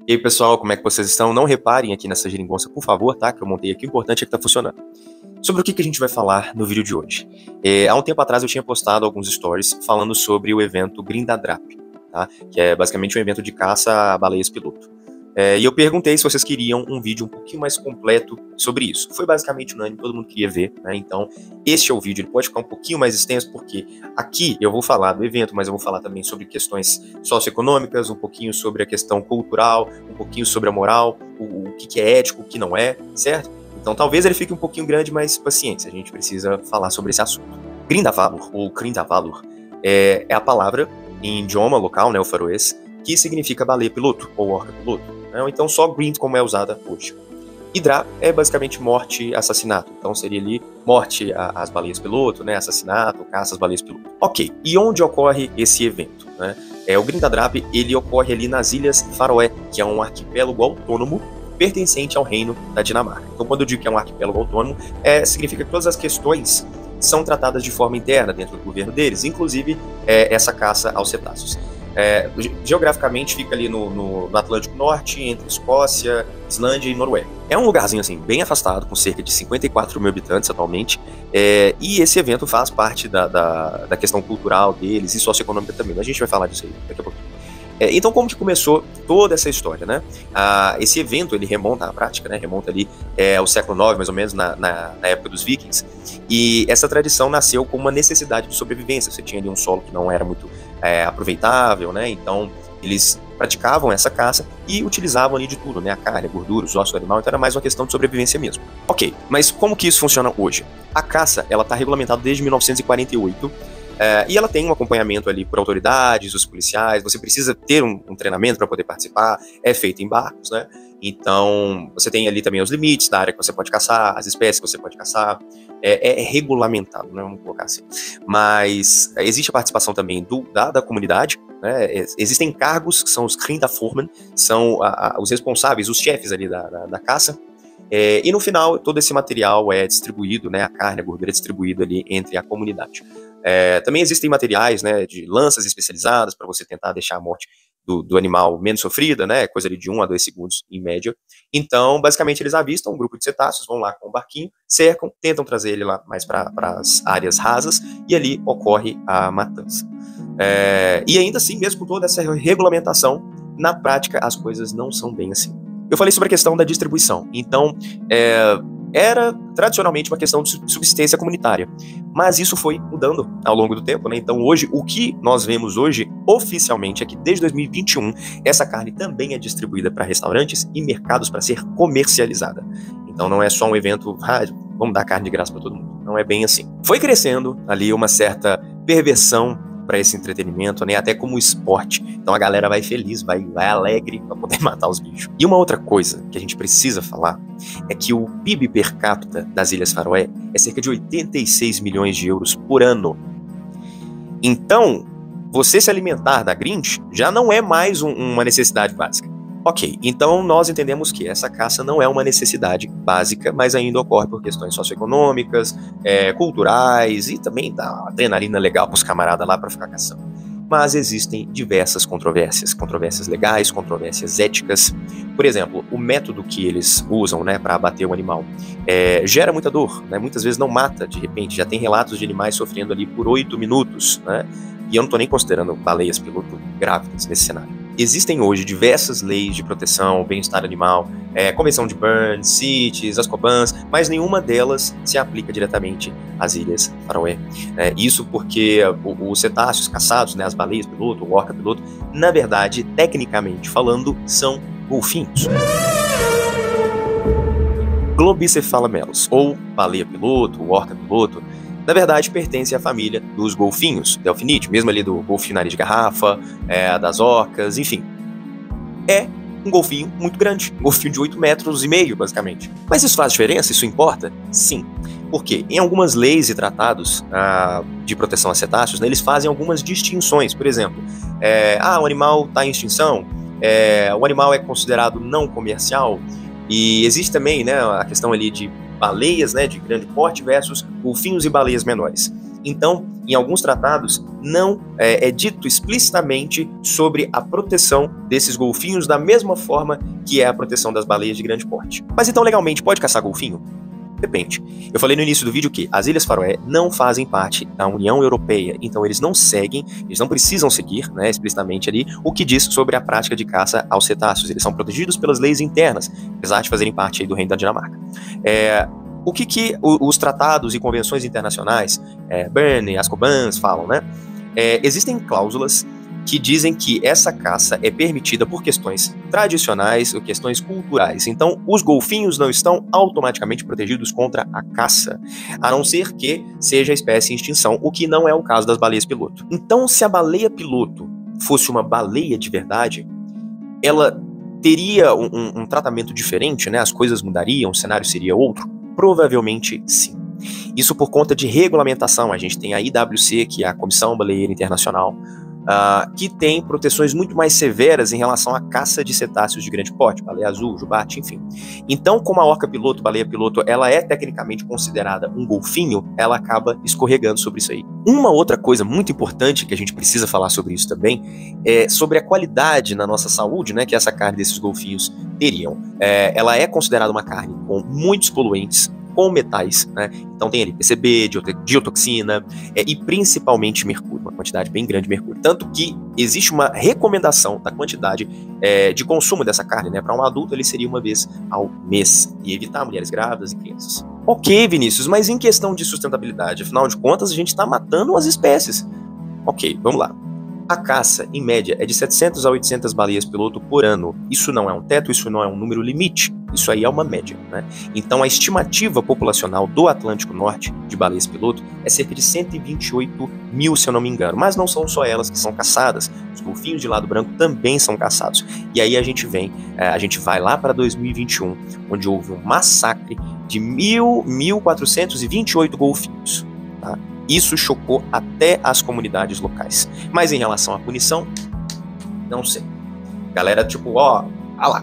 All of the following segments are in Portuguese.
E aí, pessoal, como é que vocês estão? Não reparem aqui nessa geringonça, por favor, tá? Que eu montei aqui, o importante é que tá funcionando. Sobre o que a gente vai falar no vídeo de hoje. Há um tempo atrás eu tinha postado alguns stories falando sobre o evento Grindadrap, tá? Que é basicamente um evento de caça a baleias piloto. E eu perguntei se vocês queriam um vídeo um pouquinho mais completo sobre isso. Foi basicamente unânime, todo mundo queria ver, né? Então, este é o vídeo, ele pode ficar um pouquinho mais extenso, porque aqui eu vou falar do evento, mas eu vou falar também sobre questões socioeconômicas, um pouquinho sobre a questão cultural, um pouquinho sobre a moral, o que é ético, o que não é, certo? Então, talvez ele fique um pouquinho grande, mas paciência, a gente precisa falar sobre esse assunto. Grindavalur, ou Grindavalur, é a palavra em idioma local, né, o faroês, que significa baleia piloto, ou orca piloto. Ou então só Grind como é usada hoje. Hidra é basicamente morte e assassinato. Então seria ali morte às baleias piloto, né? Assassinato, caça às baleias piloto. Ok, e onde ocorre esse evento? Né? O Grindadrap, ele ocorre ali nas Ilhas Faroé, que é um arquipélago autônomo pertencente ao reino da Dinamarca. Então quando eu digo que é um arquipélago autônomo, significa que todas as questões são tratadas de forma interna dentro do governo deles, inclusive essa caça aos cetáceos. Geograficamente fica ali no Atlântico Norte, entre Escócia, Islândia e Noruega. É um lugarzinho assim bem afastado, com cerca de 54 mil habitantes atualmente, e esse evento faz parte da questão cultural deles e socioeconômica também, mas a gente vai falar disso aí daqui a pouquinho. Então como que começou toda essa história, né? Esse evento, ele remonta à prática, né? Remonta ali ao século IX, mais ou menos, na época dos vikings, e essa tradição nasceu com uma necessidade de sobrevivência. Você tinha ali um solo que não era muito aproveitável, né? Então eles praticavam essa caça e utilizavam ali de tudo, né? A carne, a gordura, os ossos do animal, então era mais uma questão de sobrevivência mesmo. Ok, mas como que isso funciona hoje? A caça, ela está regulamentada desde 1948, e ela tem um acompanhamento ali por autoridades, os policiais, você precisa ter um treinamento para poder participar, é feito em barcos, né? Então, você tem ali também os limites da área que você pode caçar, as espécies que você pode caçar, é regulamentado, né? Vamos colocar assim. Mas existe a participação também da comunidade, né? Existem cargos que são os Grindaformen, são os responsáveis, os chefes ali da caça, e no final todo esse material é distribuído, né? A carne, a gordura é distribuída ali entre a comunidade. Também existem materiais, né, de lanças especializadas para você tentar deixar a morte do animal menos sofrida, né, coisa ali de 1 a 2 segundos em média. Então, basicamente, eles avistam um grupo de cetáceos, vão lá com o barquinho, cercam, tentam trazer ele lá mais para as áreas rasas, e ali ocorre a matança. E ainda assim, mesmo com toda essa regulamentação, na prática as coisas não são bem assim. Eu falei sobre a questão da distribuição, então era tradicionalmente uma questão de subsistência comunitária, mas isso foi mudando ao longo do tempo, né? Então hoje, o que nós vemos hoje oficialmente é que desde 2021 essa carne também é distribuída para restaurantes e mercados para ser comercializada. Então não é só um evento, vamos dar carne de graça para todo mundo, não é bem assim. Foi crescendo ali uma certa perversão para esse entretenimento, né? Até como esporte. Então a galera vai feliz, vai alegre para poder matar os bichos. E uma outra coisa que a gente precisa falar é que o PIB per capita das Ilhas Faroé é cerca de 86 milhões de euros por ano. Então, você se alimentar da Grind já não é mais uma necessidade básica. Ok, então nós entendemos que essa caça não é uma necessidade básica, mas ainda ocorre por questões socioeconômicas, culturais e também dá adrenalina legal para os camaradas lá para ficar caçando. Mas existem diversas controvérsias legais, controvérsias éticas. Por exemplo, o método que eles usam, né, para abater o animal gera muita dor, né, muitas vezes não mata de repente, já tem relatos de animais sofrendo ali por 8 minutos, né, e eu não estou nem considerando baleias piloto grávidas nesse cenário. Existem hoje diversas leis de proteção ao bem-estar animal, Convenção de Bern, CITES, as COBANs, mas nenhuma delas se aplica diretamente às Ilhas Faroé. Isso porque os cetáceos caçados, né, as baleias piloto, o orca piloto, na verdade, tecnicamente falando, são golfinhos. Globicefalamelos, ou baleia piloto, ou orca piloto, na verdade pertence à família dos golfinhos, Delfinite, mesmo ali do golfinho nariz de garrafa, das orcas, enfim. É um golfinho muito grande, um golfinho de 8,5 metros, basicamente. Mas isso faz diferença? Isso importa? Sim. Porque em algumas leis e tratados de proteção a cetáceos, né, eles fazem algumas distinções. Por exemplo, o animal está em extinção, o animal é considerado não comercial, e existe também, né, a questão ali de baleias, né, de grande porte versus golfinhos e baleias menores. Então, em alguns tratados, não é dito explicitamente sobre a proteção desses golfinhos da mesma forma que é a proteção das baleias de grande porte. Mas então, legalmente, pode caçar golfinho? Depende. Eu falei no início do vídeo que as Ilhas Faroé não fazem parte da União Europeia, então eles não seguem, eles não precisam seguir, né, explicitamente ali, o que diz sobre a prática de caça aos cetáceos. Eles são protegidos pelas leis internas, apesar de fazerem parte aí do Reino da Dinamarca. O que os tratados e convenções internacionais, Berne, Ascobans, falam, né? Existem cláusulas que dizem que essa caça é permitida por questões tradicionais ou questões culturais. Então, os golfinhos não estão automaticamente protegidos contra a caça, a não ser que seja a espécie em extinção, o que não é o caso das baleias piloto. Então, se a baleia piloto fosse uma baleia de verdade, ela teria um tratamento diferente, né? As coisas mudariam, o cenário seria outro? Provavelmente sim. Isso por conta de regulamentação. A gente tem a IWC, que é a Comissão Baleeira Internacional, que tem proteções muito mais severas em relação à caça de cetáceos de grande porte, baleia azul, jubarte, enfim. Então, como a orca piloto, baleia piloto, ela é tecnicamente considerada um golfinho, ela acaba escorregando sobre isso aí. Uma outra coisa muito importante que a gente precisa falar sobre isso também é sobre a qualidade na nossa saúde, né, que essa carne desses golfinhos teriam. Ela é considerada uma carne com muitos poluentes, com metais, né? Então tem ali PCB, diotoxina e principalmente mercúrio, uma quantidade bem grande de mercúrio. Tanto que existe uma recomendação da quantidade de consumo dessa carne, né? Para um adulto ele seria uma vez ao mês e evitar mulheres grávidas e crianças. Ok, Vinícius, mas em questão de sustentabilidade, afinal de contas a gente está matando as espécies. Ok, vamos lá. A caça, em média, é de 700 a 800 baleias piloto por ano. Isso não é um teto, isso não é um número limite, isso aí é uma média, né? Então a estimativa populacional do Atlântico Norte de baleias piloto é cerca de 128 mil, se eu não me engano. Mas não são só elas que são caçadas, os golfinhos de lado branco também são caçados. E aí a gente vai lá para 2021, onde houve um massacre de 1.428 golfinhos, tá? Isso chocou até as comunidades locais. Mas em relação à punição, não sei. Galera, tipo, lá,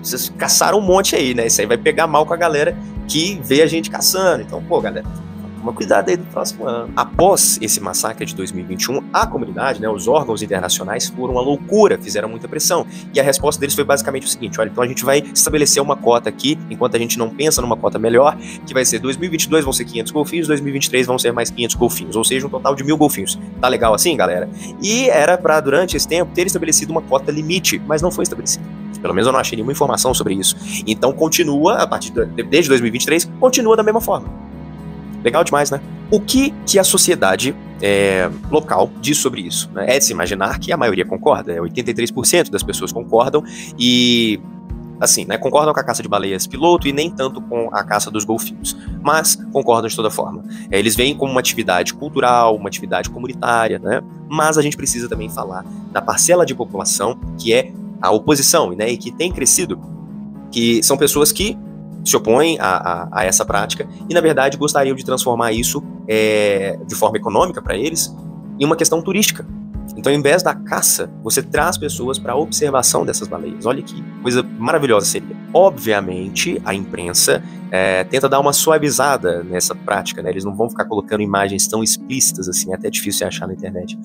vocês caçaram um monte aí, né? Isso aí vai pegar mal com a galera que vê a gente caçando. Então, pô, galera, toma cuidado aí do próximo ano. Após esse massacre de 2021, a comunidade, né, os órgãos internacionais foram uma loucura, fizeram muita pressão. E a resposta deles foi basicamente o seguinte: olha, então a gente vai estabelecer uma cota aqui, enquanto a gente não pensa numa cota melhor, que vai ser 2022 vão ser 500 golfinhos, 2023 vão ser mais 500 golfinhos, ou seja, um total de 1.000 golfinhos. Tá legal assim, galera? E era para, durante esse tempo, ter estabelecido uma cota limite, mas não foi estabelecida. Pelo menos eu não achei nenhuma informação sobre isso. Então continua, desde 2023, continua da mesma forma. Legal demais, né? O que a sociedade local diz sobre isso, né? É de se imaginar que a maioria concorda, 83% das pessoas concordam e, assim, né, concordam com a caça de baleias piloto e nem tanto com a caça dos golfinhos, mas concordam de toda forma. Eles veem como uma atividade cultural, uma atividade comunitária, né? Mas a gente precisa também falar da parcela de população que é a oposição, né, e que tem crescido, que são pessoas que se opõem a essa prática e, na verdade, gostariam de transformar isso de forma econômica para eles em uma questão turística. Então, em vez da caça, você traz pessoas para a observação dessas baleias. Olha que coisa maravilhosa seria. Obviamente, a imprensa tenta dar uma suavizada nessa prática, né? Eles não vão ficar colocando imagens tão explícitas assim, é até difícil achar na internet.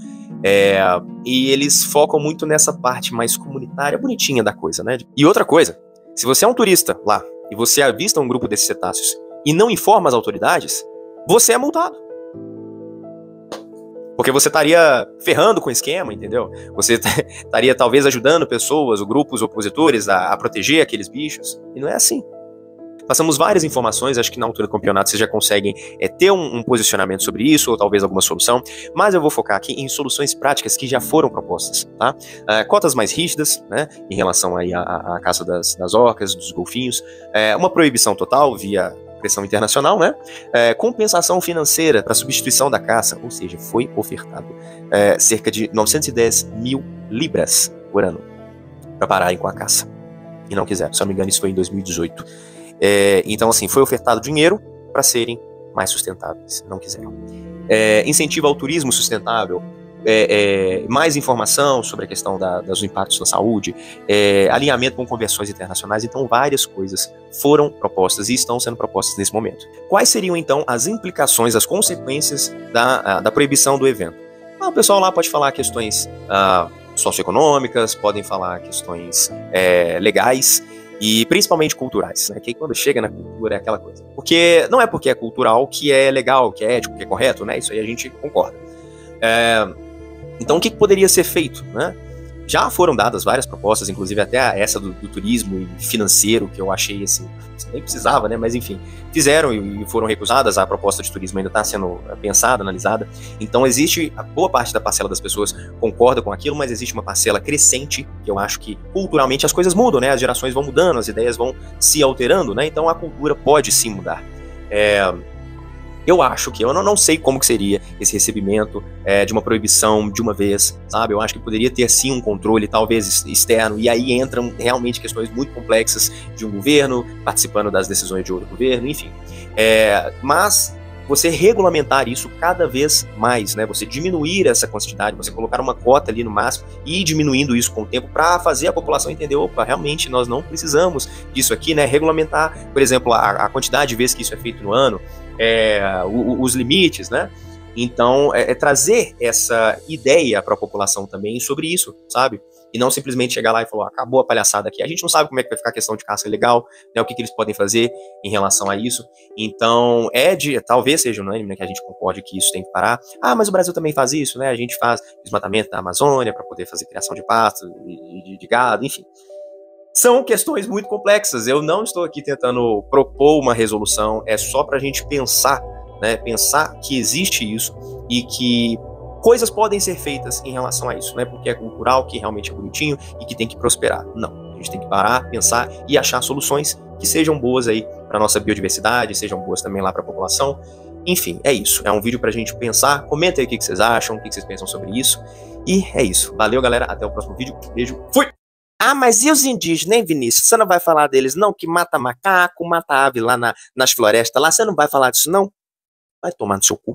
E eles focam muito nessa parte mais comunitária, bonitinha da coisa, né? E outra coisa, se você é um turista lá, e você avista um grupo desses cetáceos e não informa as autoridades, você é multado. Porque você estaria ferrando com o esquema, entendeu? Você estaria talvez ajudando pessoas ou grupos opositores a proteger aqueles bichos. E não é assim. Passamos várias informações, acho que na altura do campeonato vocês já conseguem ter um posicionamento sobre isso, ou talvez alguma solução, mas eu vou focar aqui em soluções práticas que já foram propostas, tá? Cotas mais rígidas, né, em relação aí à caça das orcas, dos golfinhos, uma proibição total via pressão internacional, né? Compensação financeira para substituição da caça, ou seja, foi ofertado cerca de 910 mil libras por ano para pararem com a caça. E não quiseram, se não me engano isso foi em 2018. Então, assim, foi ofertado dinheiro para serem mais sustentáveis, não quiseram. Incentivo ao turismo sustentável. mais informação sobre a questão dos impactos na saúde, alinhamento com convenções internacionais. Então, várias coisas foram propostas e estão sendo propostas nesse momento. Quais seriam, então, as implicações, as consequências da proibição do evento? O pessoal lá pode falar questões socioeconômicas, podem falar questões legais e principalmente culturais, né? Que quando chega na cultura é aquela coisa. Porque não é porque é cultural que é legal, que é ético, que é correto, né? Isso aí a gente concorda. Então, o que poderia ser feito, né? Já foram dadas várias propostas, inclusive até essa do turismo e financeiro, que eu achei assim, nem precisava, né? Mas enfim, fizeram e foram recusadas. A proposta de turismo ainda está sendo pensada, analisada. Então existe, a boa parte da parcela das pessoas concorda com aquilo, mas existe uma parcela crescente, que eu acho que culturalmente as coisas mudam, né? As gerações vão mudando, as ideias vão se alterando, né? Então a cultura pode sim mudar. Eu acho que, eu não sei como que seria esse recebimento de uma proibição de uma vez, sabe? Eu acho que poderia ter sim um controle, talvez externo, e aí entram realmente questões muito complexas de um governo, participando das decisões de outro governo, enfim. Mas você regulamentar isso cada vez mais, né? Você diminuir essa quantidade, você colocar uma cota ali no máximo e ir diminuindo isso com o tempo para fazer a população entender, opa, realmente nós não precisamos disso aqui, né? Regulamentar, por exemplo, a quantidade de vezes que isso é feito no ano, os limites, né? Então, trazer essa ideia para a população também sobre isso, sabe? E não simplesmente chegar lá e falar, acabou a palhaçada aqui. A gente não sabe como é que vai ficar a questão de caça ilegal, né? O que eles podem fazer em relação a isso. Então, talvez seja unânime, né, que a gente concorde que isso tem que parar. Mas o Brasil também faz isso, né? A gente faz desmatamento da Amazônia para poder fazer criação de pasto, de gado, enfim. São questões muito complexas. Eu não estou aqui tentando propor uma resolução, é só para a gente pensar, né? Pensar que existe isso e que coisas podem ser feitas em relação a isso, não é porque é cultural, que realmente é bonitinho e que tem que prosperar. Não, a gente tem que parar, pensar e achar soluções que sejam boas aí para nossa biodiversidade, sejam boas também lá para a população. Enfim, é isso. É um vídeo para a gente pensar. Comenta aí o que vocês acham, o que vocês pensam sobre isso. E é isso. Valeu, galera. Até o próximo vídeo. Beijo. Fui! Mas e os indígenas, hein, Vinícius? Você não vai falar deles, não? Que mata macaco, mata ave lá nas florestas lá. Você não vai falar disso, não? Vai tomar no seu cu.